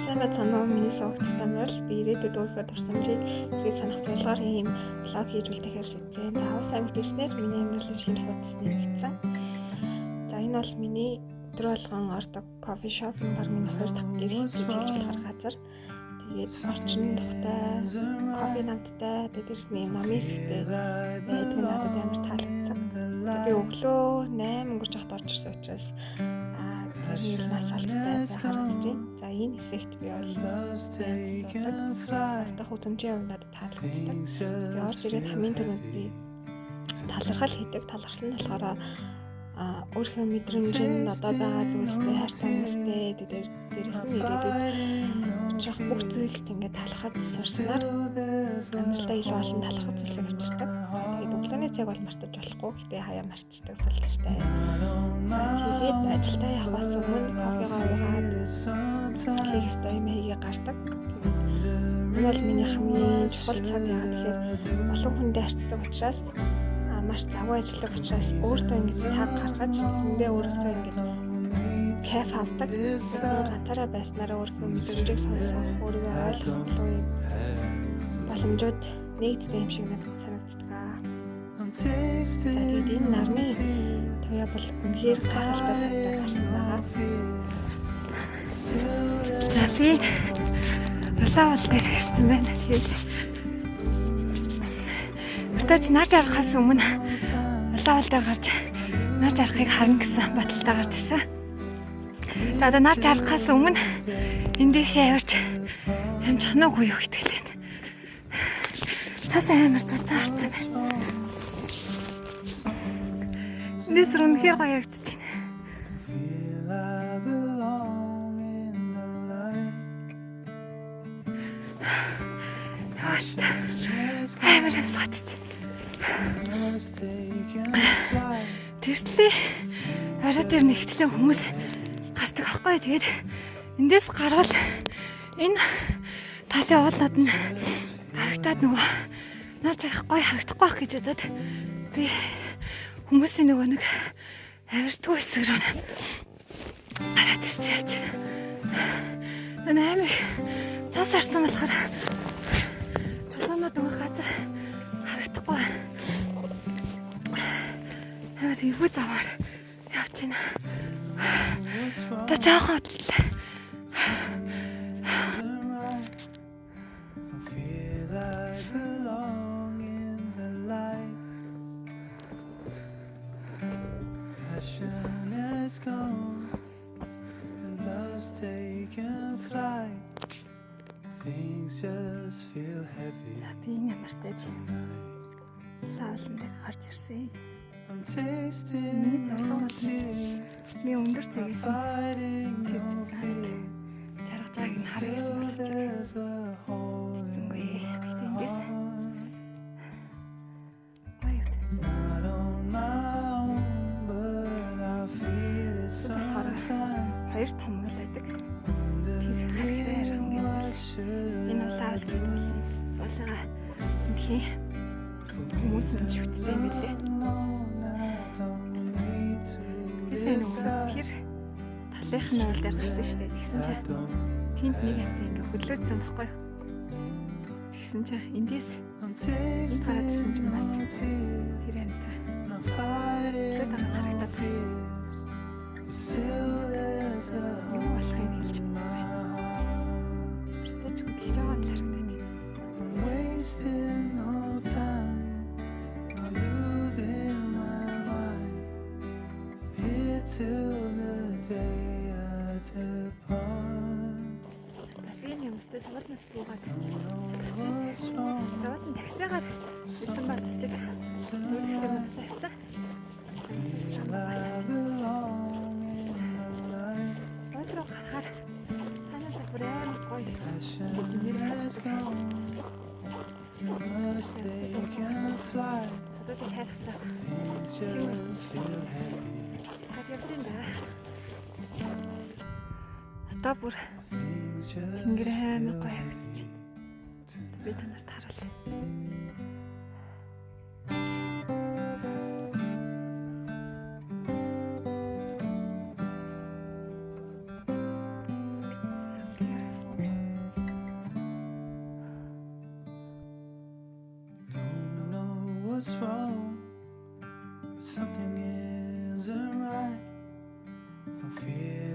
Сайн байцгаана уу миний сувагт тамирал би ирээдүйд өөрийнхөө дурсамжийг хэрэг санах зорилгоор ийм блог хийж үлдэхээр шийдсэн. За хувь самигт ирснээр миний амьдралын шинэ хуудас нэмэгдсэн. За энэ бол миний өдөр болгон ордог кофе шоп, баг миний 2 дахь гэр гэж хэлж болохоор газар. Тэгээд орчин тухтай, кофе намттай, дээрээс нь номын сэвтэй байдаг надад амар таалагдсан. Би өглөө 8 гурж хат орж ирсэн учраас зарим нас алдтай байхаар үзэж. За энэ хэсэгт би бол суудаг хүзэмжийн хувь надад таалагддаг. Тэгээ орж ирээд хамгийн түрүүнд би талархал хийдэг. Талархал нь болохоор өөрийнхөө мэдрэмжинд одоо байгаа зүйлстэй хайртай хүмүүстэй дээрээс нь ирээдүйд очих бүх зүйлст ингээд талархаж сурснаар амьдралдаа илүү олон талархах зүйлсийг авчирдаг. Тэгээд өглөөний цаг бол мартаж болохгүй. Гэтэ хаяа марцдаг салхалтай. За тэгээд ажилдаа явахаас өмнө кофегаа уугаад хийх ёстой юм хийгээ гардаг. Энэ бол миний хамгийн чухал цаг яа тэгэхээр олон хүндээ харьцдаг учраас маш завгүй ажиллах учраас өөртөө ингэж цаг гаргаж тэндээ өөрөөсөө ингэж кайф авдаг. Ганцаараа байснараа өөрийнхөө мэдрэмжийг сонсох, өөрийгөө ойлгох боломжууд нэгдсэн юм шиг надад санагддаг. За тэгээд энэ нарны туяа бол үнэхээр гайхалтай санагдаад гарсан байгаа. За би улаавал дээр ирсэн байна. Өтөж нар жаргахаас өмнө улаавал дээр гарч нар жаргахыг харна гэсэн бодолтой гарч ирсэн. Одоо нар жаргахаас өмнө эндээшээ явж амжих нь үгүй юу гэдэг л байна. Цаас амар цуцсан харсан байна. Эндээс үнэхээр гоё ярагдаж байна. Амар амсгатж. Тэртлээ орой дээр нэгчлэн хүмүүс гардаг аахгүй. Тэгээд эндээс гарвал энэ талын уулнууд нь харагтаад нөгөө нар жарах гоё харагдахгүй байх гэж бодоод би хүмүүсийн нөгөө нэг авиртгүй хэсэг рүү гараад ирсэн явж байна. Амар цаас харсан болохоор чулуунууд нөгөө газар харагдахгүй. Амар эвгүй заваар явж байна. Та жаахан би ямар тааж лавлан дээр гарч ирсэн. Миний зорилго бол би өндөр цагаас тэр жаргаж байгааг нь харах гэсэн болж байна. Эцэнгүй. Гэхдээ эндээс хоёр том уул байдаг. Тэр харьяар хамгийн бол энэ улаал гэдэг болсон. Улаага энтхий хүмүүс нь шүтсэн юм билээ. Тэсээ нөгөө тэр талынхны уул дээр гарсан шүү дээ. Тэгсэн чинь тэнд нэг амт ингээ хөдлөөдсөн байхгүй юу? Тэгсэн чинь эндээс энэ гараад ирсэн чинь бас тэр амт хөдлөөд байгаа харагдаад байна. Юу болохыг хэлж байна. Тэртэж хөдлөж байгаа нь харагдаад байна. Би нэмэртэй цавалнаас буугаад цавалн таксигаар ирсэн баг чиг нүү таксигаар цавцаа. Басруу гарахаар санаасаа бүр амар гоё. Одоо хайрцаг. Одоо бүр тэнгэр амар гоё харагдаж байна. Би танарт харуулъя. what's wrong, but something isn't right. I'm feeling